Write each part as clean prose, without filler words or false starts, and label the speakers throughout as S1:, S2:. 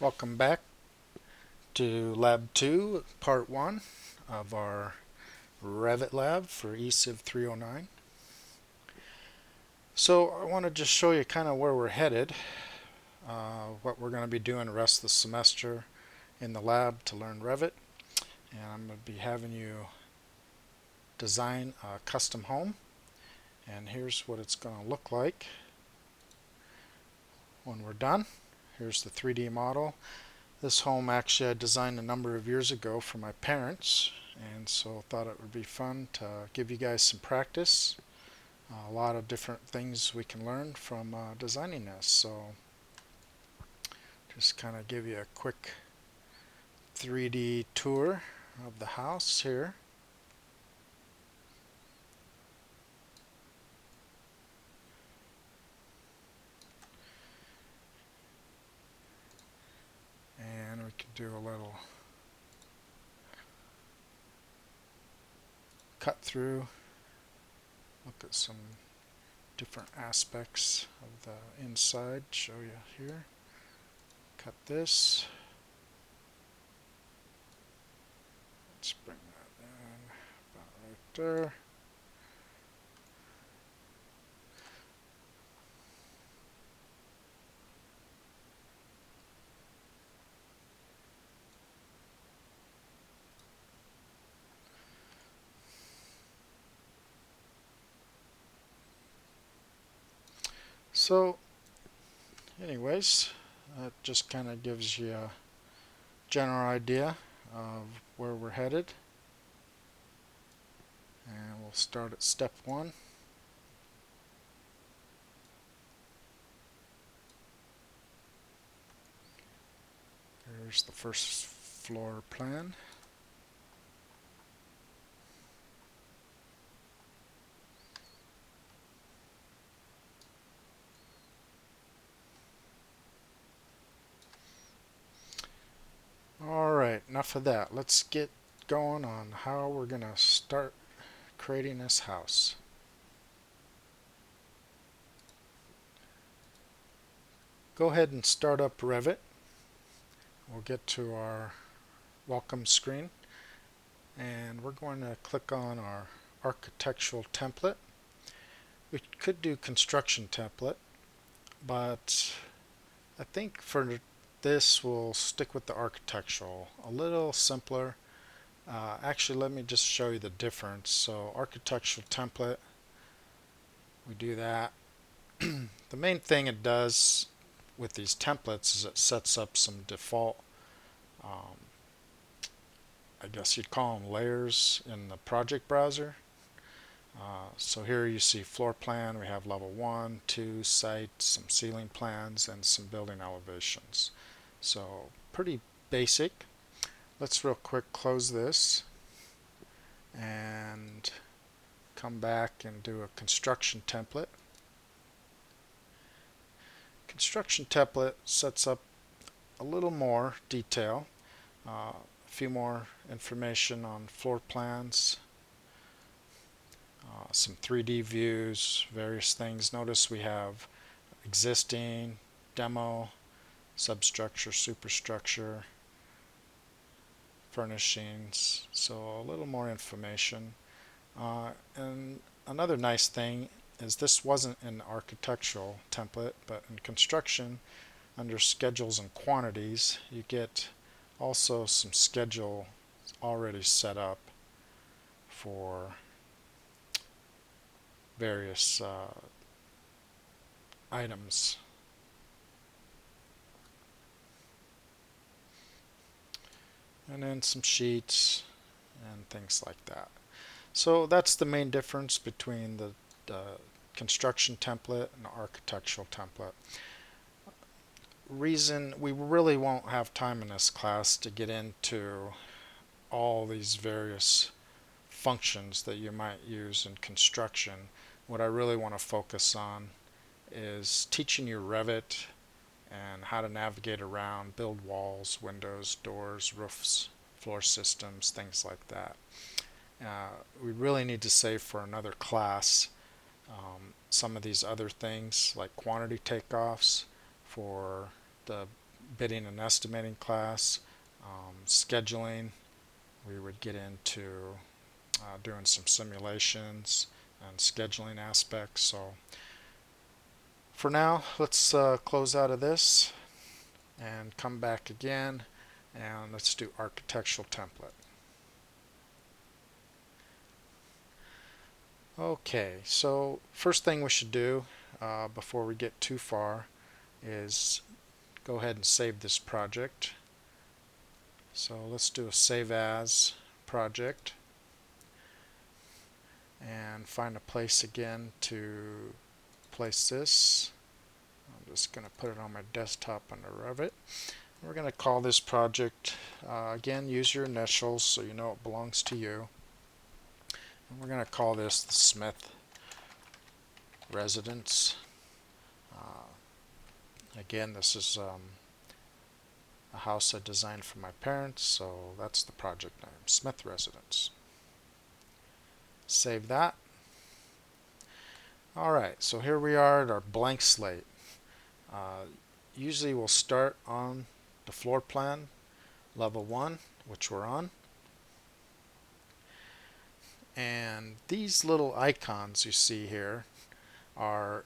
S1: Welcome back to Lab 2, Part 1 of our Revit lab for ECIV 309. So I want to just show you kind of where we're headed, what we're going to be doing the rest of the semester in the lab to learn Revit. And I'm going to be having you design a custom home. And here's what it's going to look like when we're done. Here's the 3D model. This home actually I designed a number of years ago for my parents, and so I thought it would be fun to give you guys some practice. A lot of different things we can learn from designing this. So just kind of give you a quick 3D tour of the house here. And we can do a little cut through, look at some different aspects of the inside, show you here. Cut this. Let's bring that in about right there. So anyways, that just kind of gives you a general idea of where we're headed. And we'll start at step 1. Here's the first floor plan. Alright, enough of that. Let's get going on how we're going to start creating this house. Go ahead and start up Revit. We'll get to our welcome screen, and we're going to click on our architectural template. We could do construction template, but I think for this we'll stick with the architectural, a little simpler. Actually, let me just show you the difference. So architectural template, we do that. The main thing it does with these templates is it sets up some default, I guess you'd call them layers in the project browser. So here you see floor plan, we have level 1, 2, site, some ceiling plans, and some building elevations. So pretty basic. Let's real quick close this and come back and do a construction template. Construction template sets up a little more detail, a few more information on floor plans, some 3D views, various things. Notice we have existing, demo, substructure, superstructure, furnishings, so a little more information. And another nice thing is this wasn't an architectural template, but in construction, under schedules and quantities, you get also some schedule already set up for various items. And then some sheets and things like that. So that's the main difference between the construction template and the architectural template. Reason we really won't have time in this class to get into all these various functions that you might use in construction. What I really want to focus on is teaching you Revit and how to navigate around, build walls, windows, doors, roofs, floor systems, things like that. We really need to save for another class some of these other things like quantity takeoffs for the bidding and estimating class, scheduling. We would get into doing some simulations and scheduling aspects. So for now, let's close out of this and come back again, and let's do architectural template. Okay, so first thing we should do before we get too far is go ahead and save this project. So let's do a save as project and find a place again to place this. I'm just going to put it on my desktop under Revit. We're going to call this project, again, use your initials so you know it belongs to you. And we're going to call this the Smith Residence. Again, this is a house I designed for my parents, so that's the project name, Smith Residence. Save that. Alright, so here we are at our blank slate. Usually we'll start on the floor plan, level 1, which we're on. And these little icons you see here are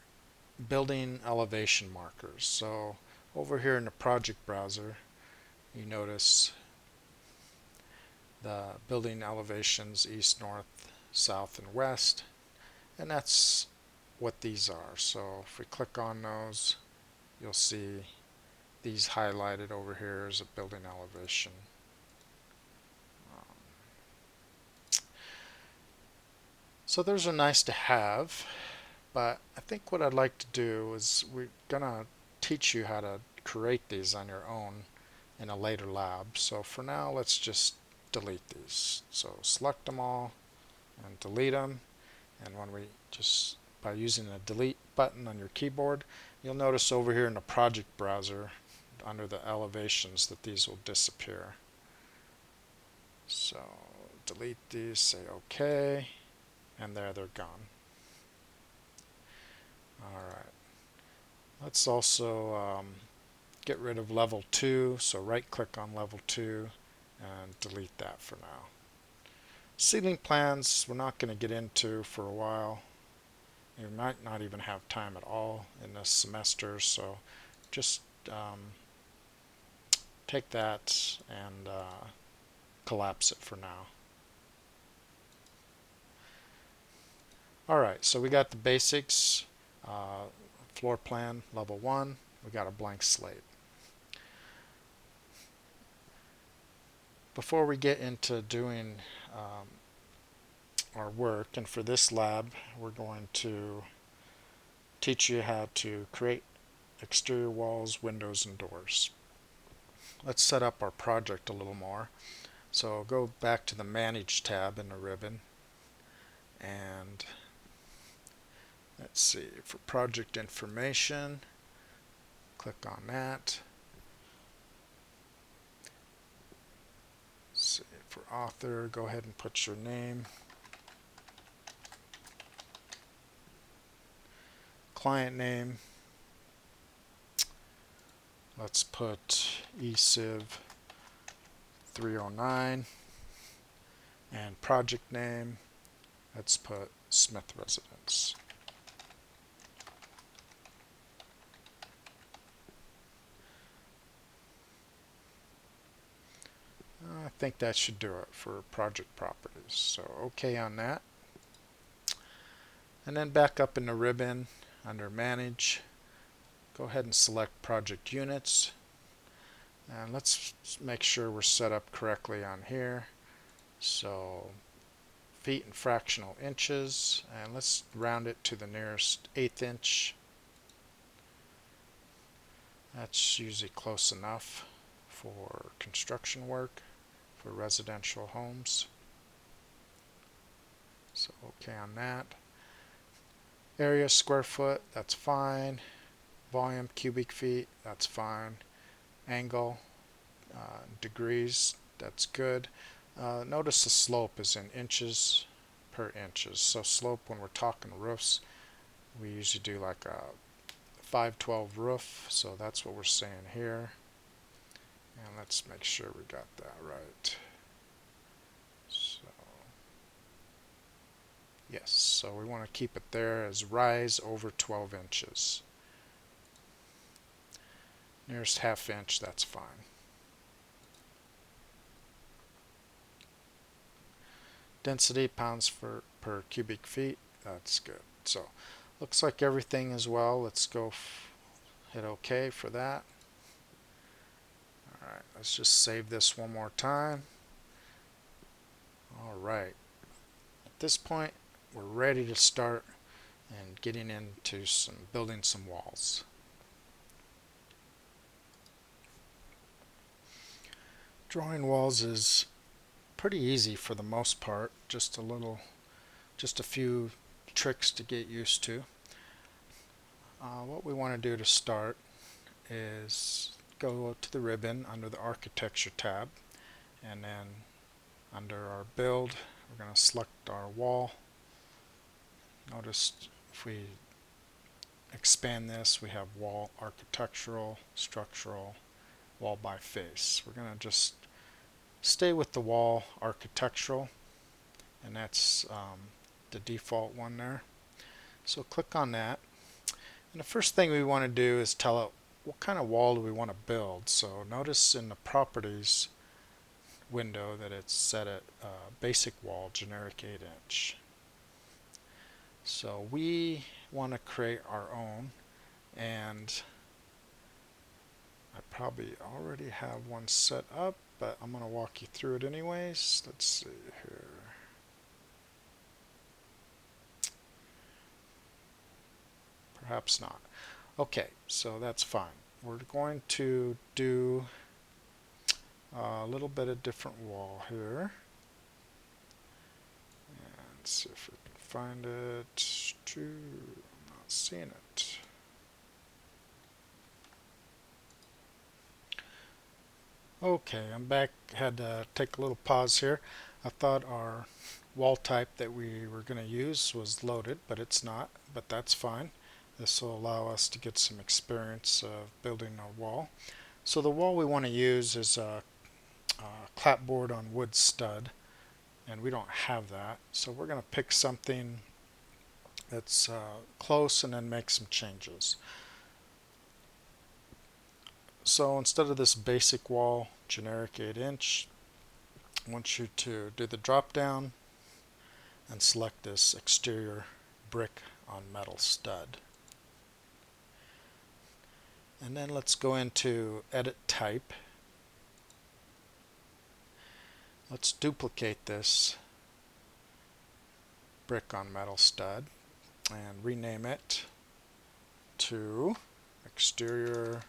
S1: building elevation markers. So over here in the project browser, you notice the building elevations east, north, south, and west, and that's what these are. So if we click on those, you'll see these highlighted over here as a building elevation. So those are nice to have, but I think what I'd like to do is we're gonna teach you how to create these on your own in a later lab. So for now, let's just delete these. So select them all and delete them. And when we just, by using the delete button on your keyboard, you'll notice over here in the project browser under the elevations that these will disappear. So delete these, say OK, and there they're gone. Alright, let's also get rid of level 2, so right click on level 2 and delete that for now. Ceiling plans we're not going to get into for a while. You might not even have time at all in this semester, so just take that and collapse it for now. Alright, so we got the basics, floor plan level 1, we got a blank slate. Before we get into doing our work, and for this lab we're going to teach you how to create exterior walls, windows, and doors. Let's set up our project a little more. So go back to the Manage tab in the ribbon, and let's see, for project information, click on that. Let's see, for author, go ahead and put your name. Client name, let's put ECIV 309, and project name, let's put Smith Residence. I think that should do it for project properties. So OK on that. And then back up in the ribbon under Manage, go ahead and select Project Units. And let's make sure we're set up correctly on here. So feet and fractional inches, and let's round it to the nearest 1/8 inch. That's usually close enough for construction work for residential homes. So OK on that. Area square foot, that's fine. Volume cubic feet, that's fine. Angle, degrees, that's good. Notice the slope is in inches per inches. So slope, when we're talking roofs, we usually do like a 512 roof, so that's what we're saying here. And let's make sure we got that right. So, yes, so we want to keep it there as rise over 12 inches. Nearest half inch, that's fine. Density pounds per cubic feet, that's good. So looks like everything is well. Let's go hit OK for that. Alright, let's just save this one more time. Alright, at this point we're ready to start and getting into building some walls. Drawing walls is pretty easy for the most part, just a few tricks to get used to. What we want to do to start is go to the ribbon under the architecture tab, and then under our build we're going to select our wall. Notice if we expand this, we have wall architectural, structural, wall by face. We're going to just stay with the wall architectural, and that's the default one there. So click on that, and the first thing we want to do is tell it what kind of wall do we want to build. So notice in the properties window that it's set at basic wall, generic 8 inch. So we want to create our own, and I probably already have one set up, but I'm going to walk you through it anyways. Let's see here. Perhaps not. Okay, so that's fine. We're going to do a little bit of different wall here. And see if we can find it. I'm not seeing it. Okay, I'm back. Had to take a little pause here. I thought our wall type that we were going to use was loaded, but it's not. But that's fine. This will allow us to get some experience of building our wall. So the wall we want to use is a clapboard on wood stud, and we don't have that. So we're going to pick something that's close and then make some changes. So instead of this basic wall, generic 8 inch, I want you to do the drop down and select this exterior brick on metal stud. And then let's go into edit type. Let's duplicate this brick on metal stud and rename it to exterior.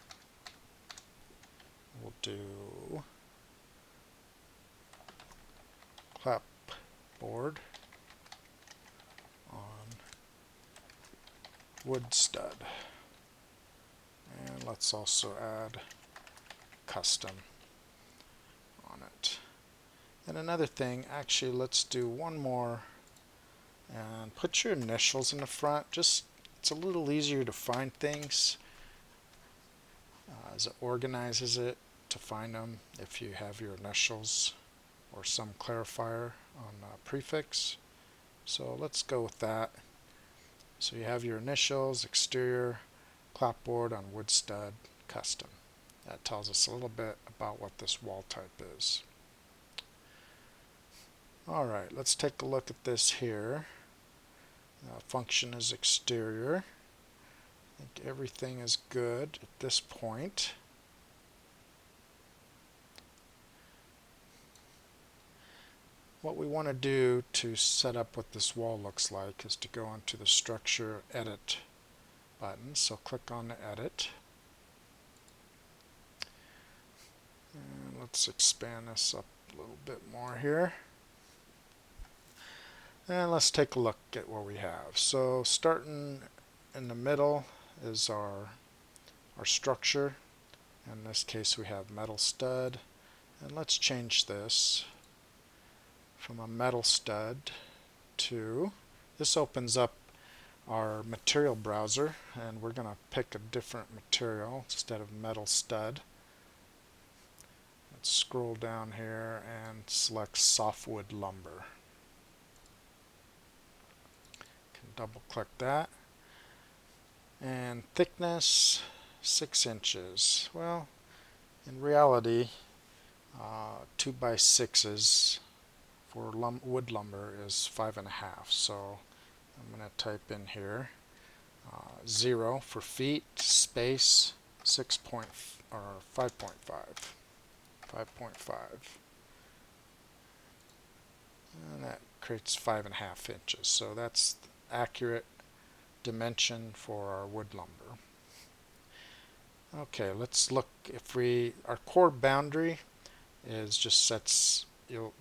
S1: We'll do clapboard on wood stud. And let's also add custom on it. And another thing, actually let's do one more and put your initials in the front. Just, it's a little easier to find things as it organizes it to find them if you have your initials or some clarifier on prefix. So let's go with that. So you have your initials, exterior, clapboard on wood stud, custom. That tells us a little bit about what this wall type is. Alright, let's take a look at this here. Function is exterior. I think everything is good at this point. What we want to do to set up what this wall looks like is to go into the structure edit button. So click on the edit. And let's expand this up a little bit more here. And let's take a look at what we have. So starting in the middle is our structure. In this case we have metal stud. And let's change this from a metal stud to, this opens up our material browser, and we're going to pick a different material instead of metal stud. Let's scroll down here and select softwood lumber. Can double click that. And thickness 6 inches. Well, in reality, 2 by 6s for wood lumber is 5.5. So I'm going to type in here 0 for feet, space 5.5. 5.5. And that creates 5.5 inches. So that's accurate dimension for our wood lumber. Okay, let's look. If our core boundary is just sets,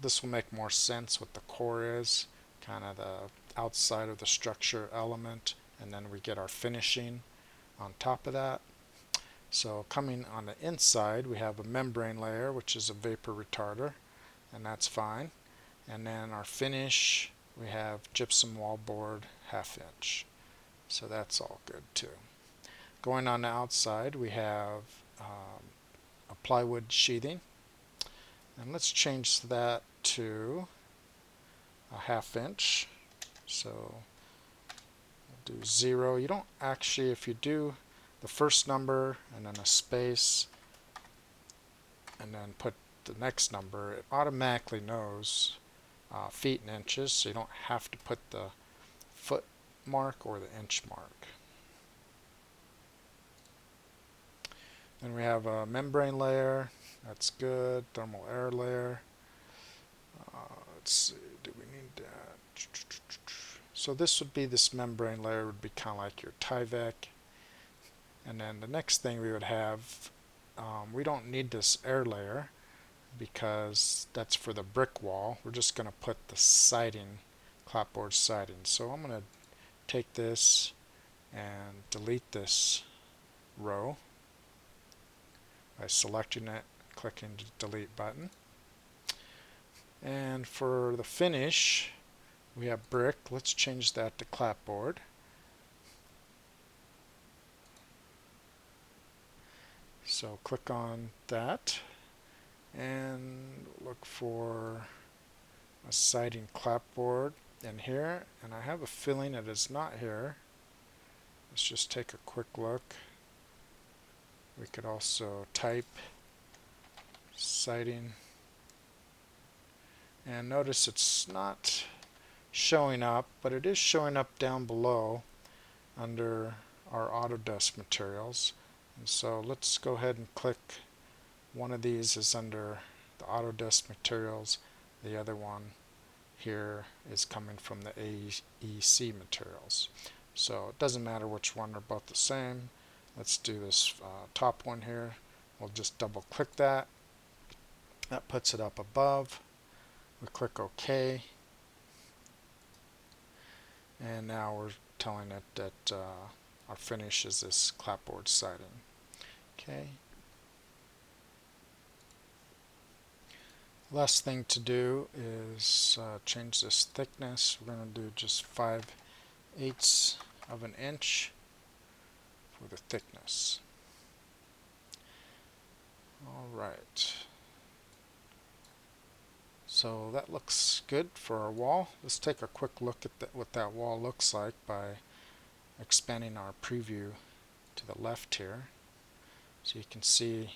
S1: this will make more sense what the core is, kind of the outside of the structure element, and then we get our finishing on top of that. So coming on the inside, we have a membrane layer, which is a vapor retarder, and that's fine. And then our finish, we have gypsum wallboard 1/2 inch. So that's all good too. Going on the outside, we have a plywood sheathing. And let's change that to a 1/2 inch. So we'll do 0. You don't actually, if you do the first number and then a space and then put the next number, it automatically knows feet and inches, so you don't have to put the foot mark or the inch mark. Then we have a membrane layer. That's good. Thermal air layer. Let's see. Do we need that? So this would be, this membrane layer would be kind of like your Tyvek. And then the next thing we would have, we don't need this air layer because that's for the brick wall. We're just going to put the siding, clapboard siding. So I'm going to take this and delete this row by selecting it, clicking the delete button. And for the finish, we have brick. Let's change that to clapboard. So click on that and look for a siding clapboard in here, and I have a feeling it is not here. Let's just take a quick look. We could also type siding, and notice it's not showing up, but it is showing up down below under our Autodesk materials. And so let's go ahead and click. One of these is under the Autodesk materials, the other one here is coming from the AEC materials. So it doesn't matter which one, they're both the same. Let's do this top one here. We'll just double click that. That puts it up above. We click OK. And now we're telling it that our finish is this clapboard siding. Okay. Last thing to do is change this thickness. We're going to do just 5/8 of an inch for the thickness. Alright. So that looks good for our wall. Let's take a quick look at what that wall looks like by expanding our preview to the left here. So you can see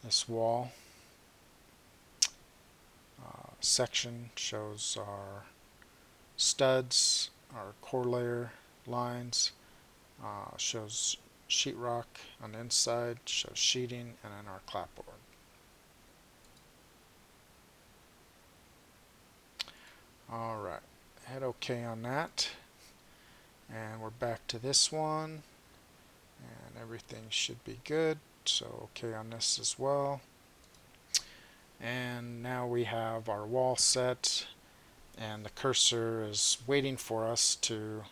S1: this wall section shows our studs, our core layer lines, shows sheetrock on the inside, shows sheeting, and then our clapboard. Alright, hit OK on that, and we're back to this one, and everything should be good, so OK on this as well. And now we have our wall set, and the cursor is waiting for us to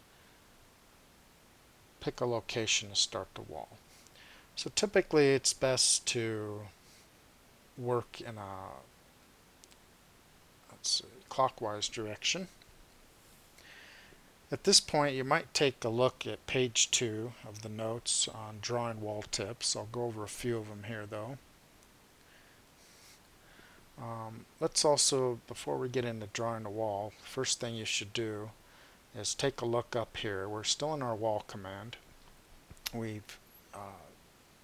S1: pick a location to start the wall. So typically it's best to work in a clockwise direction. At this point you might take a look at page 2 of the notes on drawing wall tips. I'll go over a few of them here though. Let's also, before we get into drawing a wall, first thing you should do is take a look up here. We're still in our wall command. We've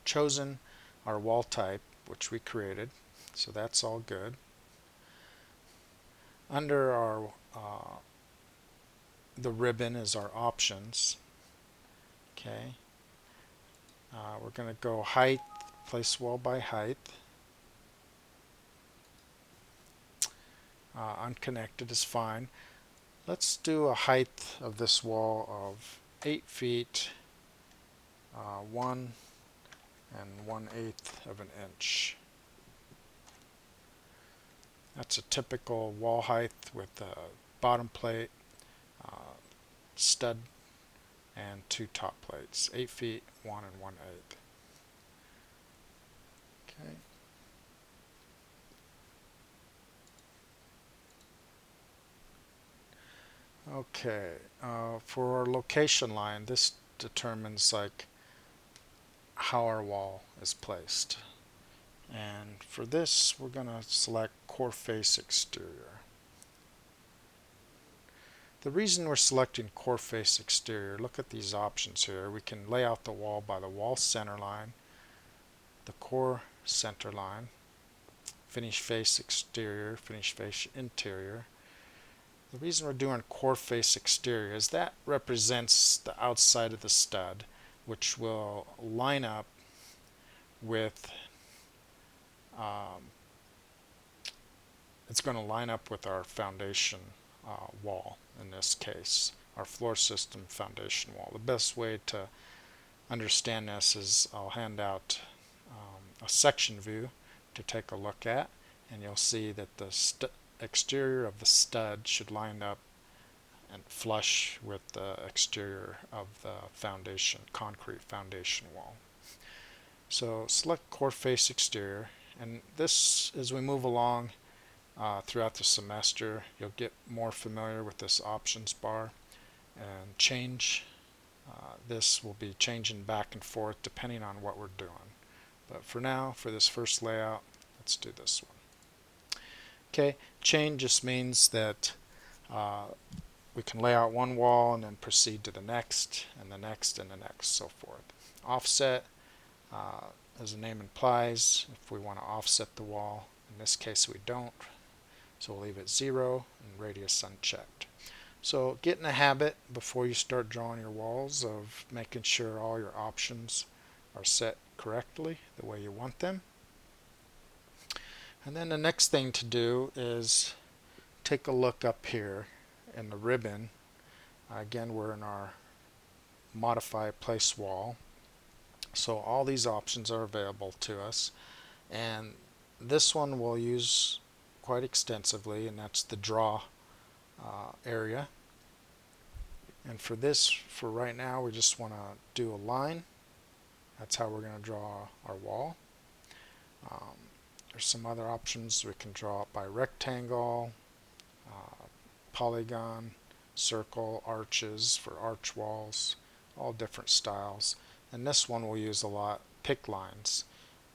S1: chosen our wall type, which we created, so that's all good. Under our the ribbon is our options. Okay, we're going to go height, place wall by height. Unconnected is fine. Let's do a height of this wall of 8 feet, 1 1/8 of an inch. That's a typical wall height with a bottom plate, stud, and 2 top plates. 8 feet, 1 1/8. Okay. Okay, for our location line, this determines like how our wall is placed. And for this, we're going to select core face exterior. The reason we're selecting core face exterior, look at these options here. We can lay out the wall by the wall center line, the core center line, finish face exterior, finish face interior. The reason we're doing core face exterior is that represents the outside of the stud, which will line up with it's going to line up with our foundation wall, in this case, our floor system foundation wall. The best way to understand this is I'll hand out a section view to take a look at, and you'll see that the exterior of the stud should line up and flush with the exterior of the foundation, concrete foundation wall. So select core face exterior, and this, as we move along throughout the semester, you'll get more familiar with this options bar, and change. This will be changing back and forth depending on what we're doing. But for now, for this first layout, let's do this one. Okay, change just means that we can lay out one wall and then proceed to the next, and the next, and the next, so forth. Offset, as the name implies, if we want to offset the wall. In this case, we don't, so we'll leave it 0 and radius unchecked. So get in the habit before you start drawing your walls of making sure all your options are set correctly the way you want them. And then the next thing to do is take a look up here in the ribbon. Again, we're in our modify place wall. So all these options are available to us, and this one we'll use quite extensively, and that's the draw area. And for this, for right now, we just want to do a line. That's how we're going to draw our wall. There's some other options. We can draw it by rectangle, polygon, circle, arches for arch walls, all different styles. And this one we'll use a lot, pick lines.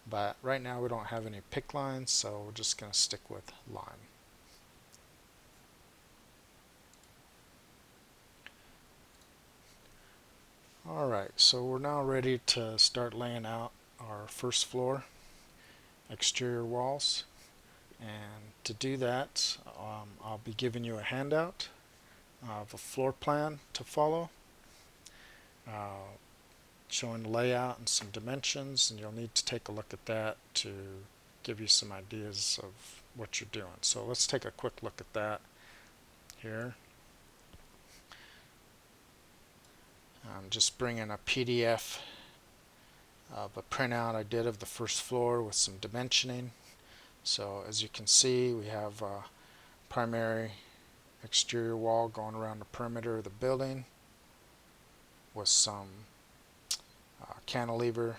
S1: But right now we don't have any pick lines, so we're just going to stick with line. Alright, so we're now ready to start laying out our first floor exterior walls. And to do that, I'll be giving you a handout of a floor plan to follow, showing the layout and some dimensions, and you'll need to take a look at that to give you some ideas of what you're doing. So let's take a quick look at that here. I'm just bringing a PDF of a printout I did of the first floor with some dimensioning. So as you can see, we have a primary exterior wall going around the perimeter of the building with some cantilever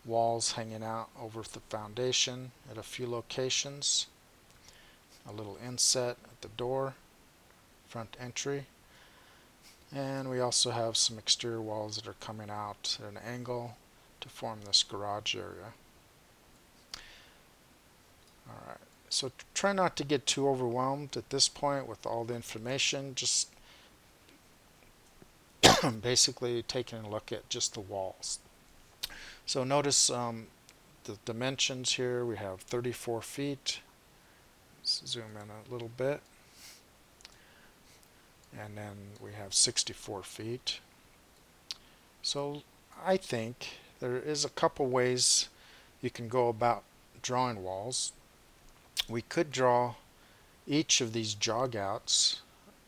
S1: walls hanging out over the foundation at a few locations, a little inset at the door, front entry, and we also have some exterior walls that are coming out at an angle to form this garage area. Alright, So try not to get too overwhelmed at this point with all the information. Just basically taking a look at just the walls. So notice the dimensions here. We have 34 feet. Let's zoom in a little bit. And then we have 64 feet. So I think there is a couple ways you can go about drawing walls. We could draw each of these jog outs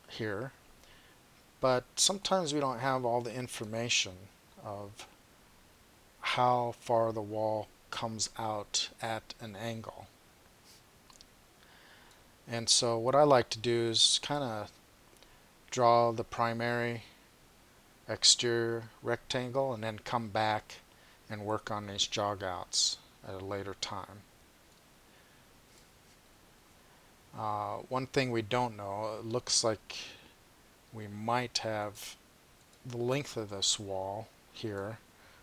S1: here, but sometimes we don't have all the information of how far the wall comes out at an angle. And so what I like to do is kind of draw the primary exterior rectangle and then come back and work on these jog outs at a later time. One thing we don't know, it looks like we might have the length of this wall here.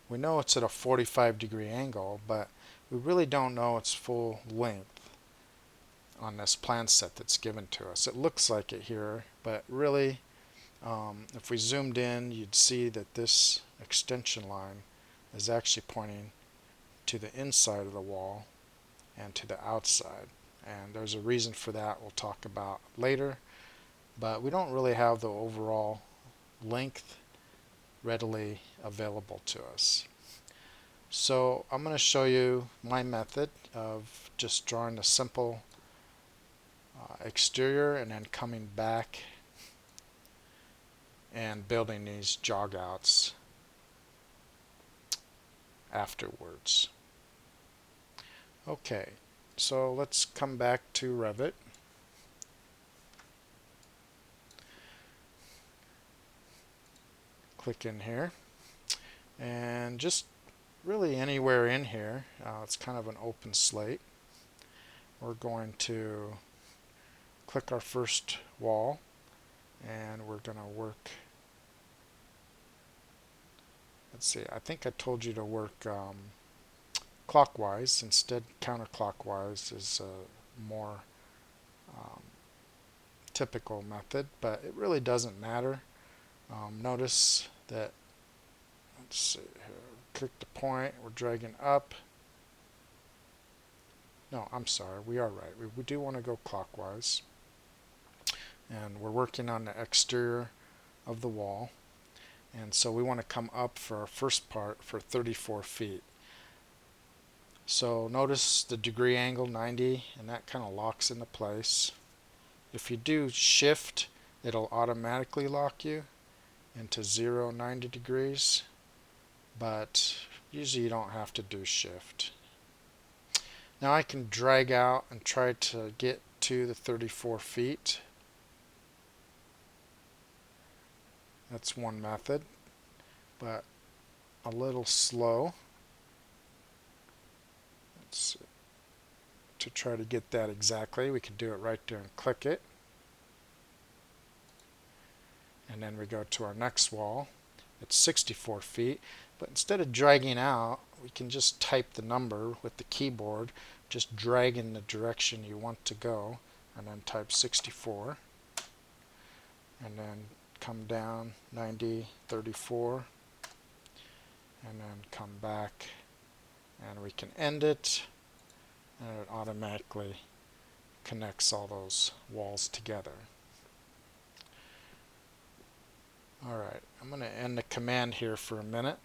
S1: We know it's at a 45-degree angle, but we really don't know its full length on this plan set that's given to us. It looks like it here, but really if we zoomed in, you'd see that this extension line is actually pointing to the inside of the wall and to the outside. And there's a reason for that we'll talk about later, but we don't really have the overall length readily available to us. So I'm going to show you my method of just drawing a simple exterior and then coming back and building these jog outs afterwards. Okay, so let's come back to Revit. Click in here, and just really anywhere in here, it's kind of an open slate. We're going to click our first wall, and we're going to work, let's see, I think I told you to work clockwise. Instead, counterclockwise is a more typical method, but it really doesn't matter. Notice that, let's see here, click the point, we're dragging up. No, I'm sorry, we are right. We do want to go clockwise. And we're working on the exterior of the wall. And so we want to come up for our first part for 34 feet. So notice the degree angle 90, and that kind of locks into place. If you do shift, it'll automatically lock you into 90 degrees, but usually you don't have to do shift. Now I can drag out and try to get to the 34 feet. That's one method, but a little slow. Let's see. To try to get that exactly, we can do it right there and click it. And then we go to our next wall. It's 64 feet, but instead of dragging out, we can just type the number with the keyboard, just drag in the direction you want to go, and then type 64, and then come down 90, 34, and then come back, and we can end it, and it automatically connects all those walls together. Alright, I'm going to end the command here for a minute.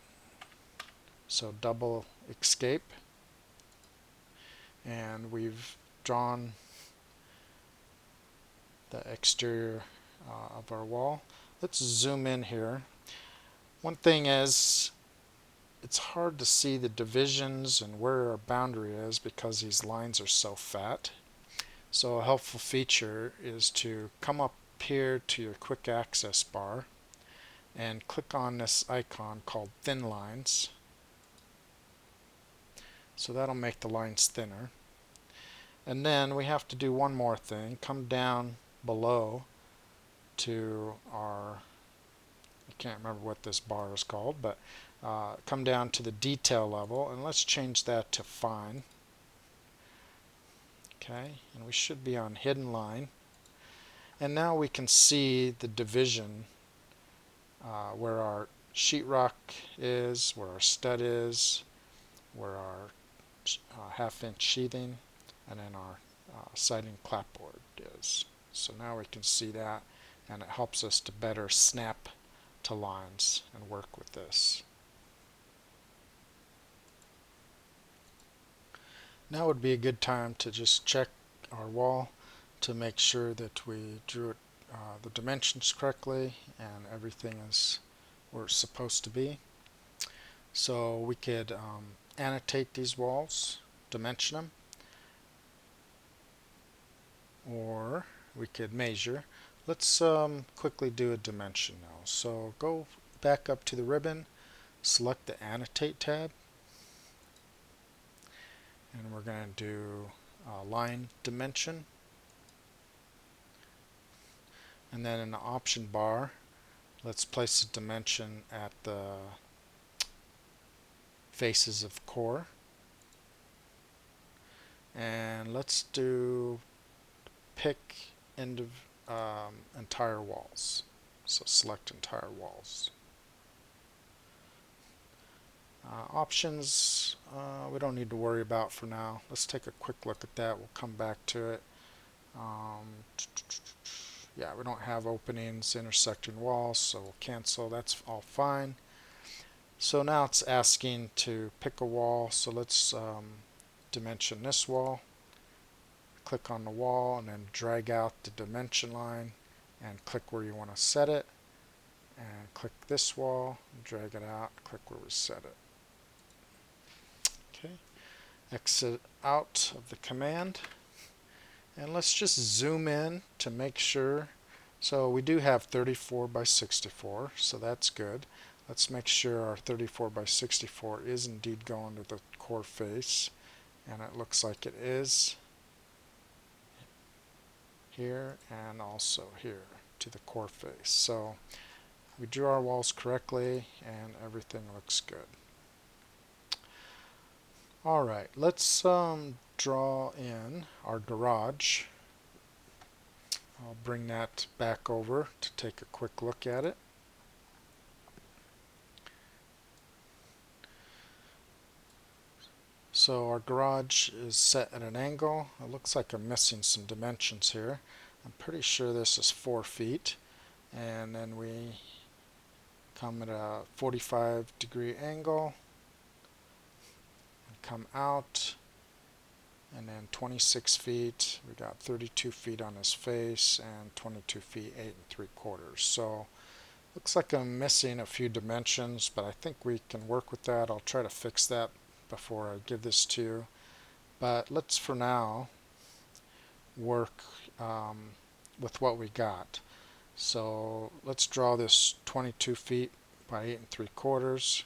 S1: So double escape, and we've drawn the exterior of our wall. Let's zoom in here. One thing is, it's hard to see the divisions and where our boundary is because these lines are so fat. So a helpful feature is to come up here to your quick access bar and click on this icon called Thin Lines. So that'll make the lines thinner. And then we have to do one more thing. Come down below to our, I can't remember what this bar is called, but come down to the detail level, and let's change that to fine. Okay, and we should be on hidden line. And now we can see the division where our sheetrock is, where our stud is, where our half-inch sheathing, and then our siding clapboard is. So now we can see that, and it helps us to better snap to lines and work with this. Now would be a good time to just check our wall to make sure that we drew it, the dimensions correctly and everything is where it's supposed to be. So we could annotate these walls, dimension them, or we could measure. Let's quickly do a dimension now. So go back up to the ribbon, select the Annotate tab, and we're going to do line dimension. And then in the option bar, let's place a dimension at the faces of core. And let's do pick end of entire walls. So select entire walls. Options we don't need to worry about for now. Let's take a quick look at that. We'll come back to it. Yeah, we don't have openings, intersecting walls, so we'll cancel. That's all fine. So now it's asking to pick a wall. So let's dimension this wall. Click on the wall and then drag out the dimension line and click where you want to set it. And click this wall, drag it out, click where we set it. Okay, exit out of the command, and let's just zoom in to make sure. So we do have 34 by 64, so that's good. Let's make sure our 34 by 64 is indeed going to the core face, and it looks like it is here and also here to the core face. So we drew our walls correctly and everything looks good. Alright, let's draw in our garage. I'll bring that back over to take a quick look at it. So our garage is set at an angle. It looks like I'm missing some dimensions here. I'm pretty sure this is 4 feet. And then we come at a 45-degree angle. Come out, and then 26 feet. We got 32 feet on his face and 22 feet 8 3/4. So looks like I'm missing a few dimensions, but I think we can work with that. I'll try to fix that before I give this to you. But let's for now work with what we got. So let's draw this 22 feet by 8 3/4.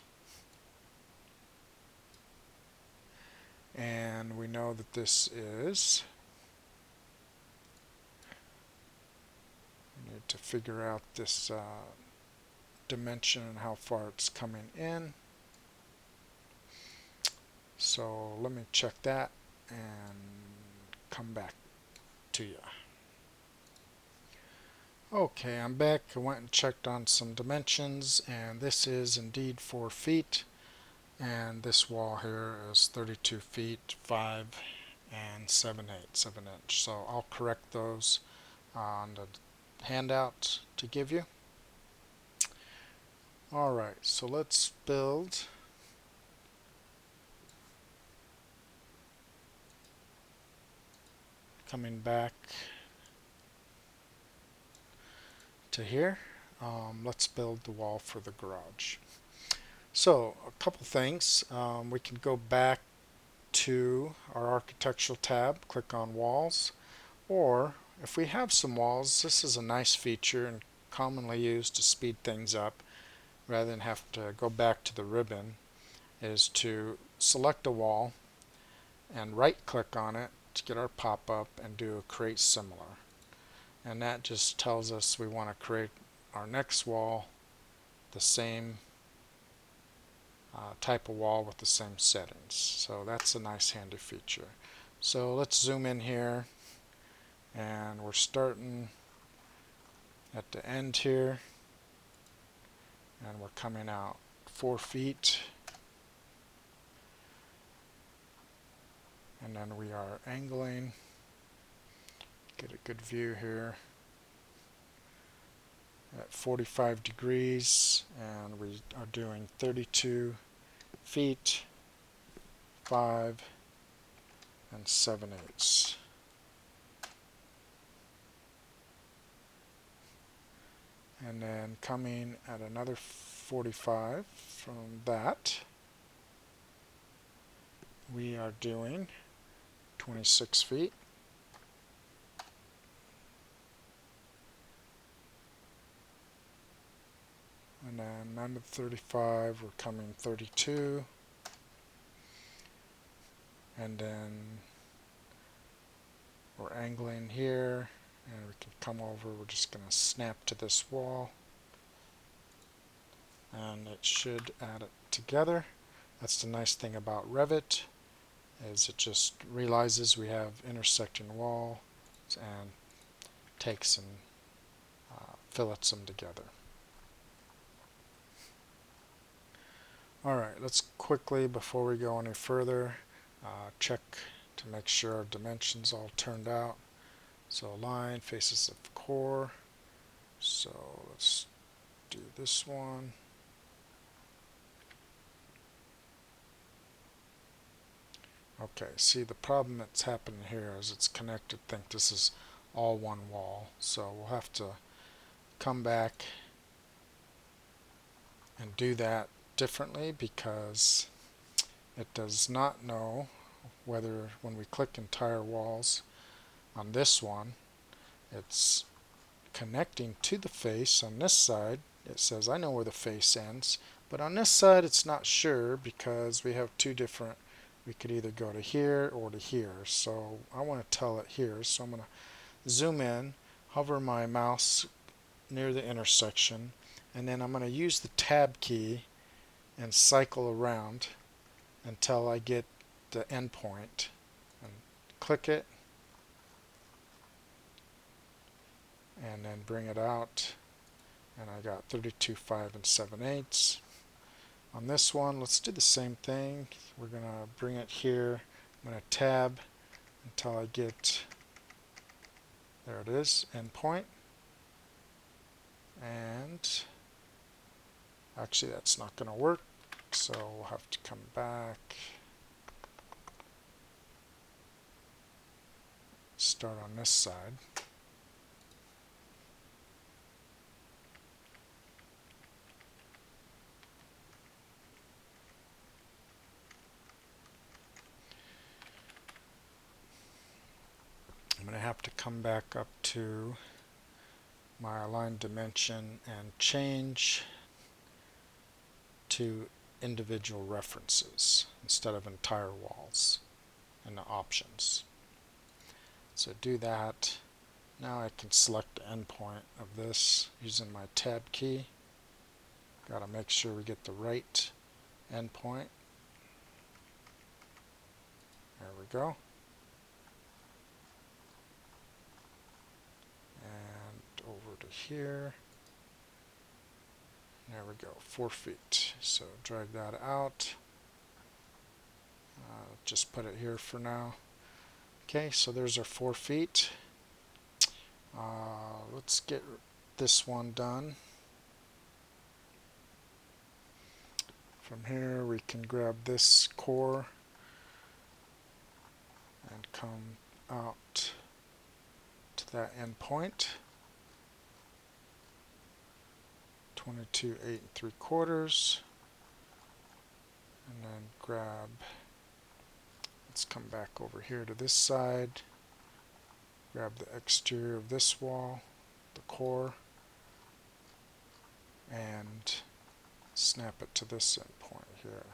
S1: And we know that this is, we need to figure out this dimension and how far it's coming in. So let me check that and come back to you. Okay, I'm back. I went and checked on some dimensions, and this is indeed 4 feet. And this wall here is 32 feet 5 and 7/8 inch. So I'll correct those on the handout to give you. Alright, so let's build. Coming back to here, let's build the wall for the garage. So a couple things. We can go back to our architectural tab, click on walls, or if we have some walls, this is a nice feature and commonly used to speed things up rather than have to go back to the ribbon, is to select a wall and right click on it to get our pop-up and do a create similar. And that just tells us we want to create our next wall the same type of wall with the same settings. So that's a nice handy feature. So let's zoom in here, and we're starting at the end here, and we're coming out 4 feet, and then we are angling. Get a good view here at 45 degrees, and we are doing 32 feet, 5 and 7/8. And then coming at another 45 from that, we are doing 26 feet. And then another 35, we're coming 32. And then we're angling here, and we can come over. We're just going to snap to this wall, and it should add it together. That's the nice thing about Revit, is it just realizes we have intersecting walls and takes and fillets them together. Alright, let's quickly, before we go any further, check to make sure our dimensions all turned out. So line faces the core. So let's do this one. Okay, see, the problem that's happening here is it's connected. Think this is all one wall. So we'll have to come back and do that differently, because it does not know whether, when we click entire walls on this one, it's connecting to the face. On this side it says I know where the face ends, but on this side it's not sure, because we have two different, we could either go to here or to here. So I want to tell it here, so I'm going to zoom in, hover my mouse near the intersection, and then I'm going to use the tab key and cycle around until I get the endpoint, and click it, and then bring it out, and I got 32, 5 and 7/8. On this one, let's do the same thing. We're going to bring it here. I'm going to tab until I get, there it is, endpoint. And actually that's not going to work, so we'll have to come back, start on this side. I'm going to have to come back up to my align dimension and change to individual references instead of entire walls in the options. So do that. Now I can select the endpoint of this using my tab key. Got to make sure we get the right endpoint. There we go. And over to here. There we go, 4 feet. So drag that out. Just put it here for now. Okay, so there's our 4 feet. Let's get this one done. From here we can grab this core and come out to that endpoint. 22, 8 3/4. And then grab, let's come back over here to this side. Grab the exterior of this wall, the core, and snap it to this endpoint here.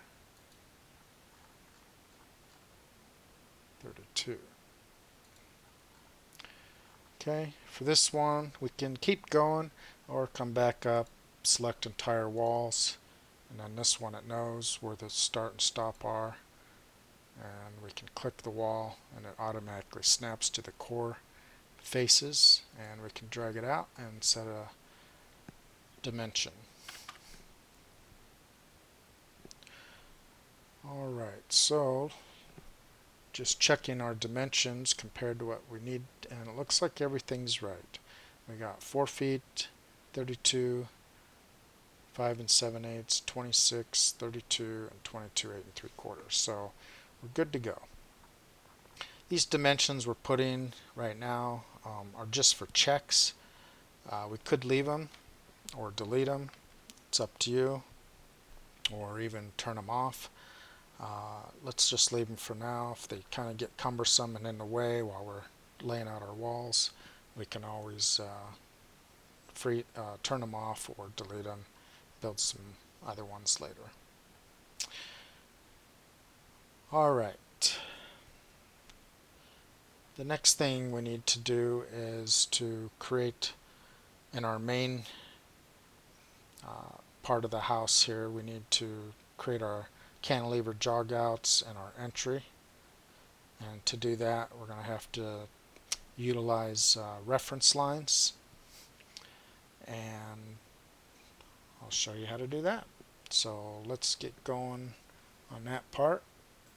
S1: 32. Okay, for this one we can keep going or come back up, select entire walls, and then this one it knows where the start and stop are. and we can click the wall and it automatically snaps to the core faces, and we can drag it out and set a dimension. Alright, so just checking our dimensions compared to what we need, and it looks like everything's right. We got 4 feet, 32, 5 and 7/8, 26, 32, and 22 8 3/4. So we're good to go. These dimensions we're putting right now are just for checks. We could leave them or delete them. It's up to you, or even turn them off. Let's just leave them for now. If they kind of get cumbersome and in the way while we're laying out our walls, we can always turn them off or delete them, build some other ones later. Alright. The next thing we need to do is to create, in our main part of the house here, we need to create our cantilever jog outs and our entry. And to do that, we're going to have to utilize reference lines, and I'll show you how to do that. So let's get going on that part,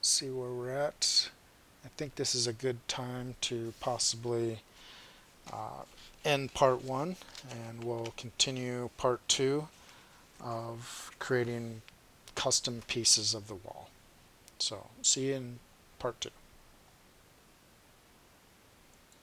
S1: see where we're at. I think this is a good time to possibly end part 1, and we'll continue part 2 of creating custom pieces of the wall. So see you in part 2.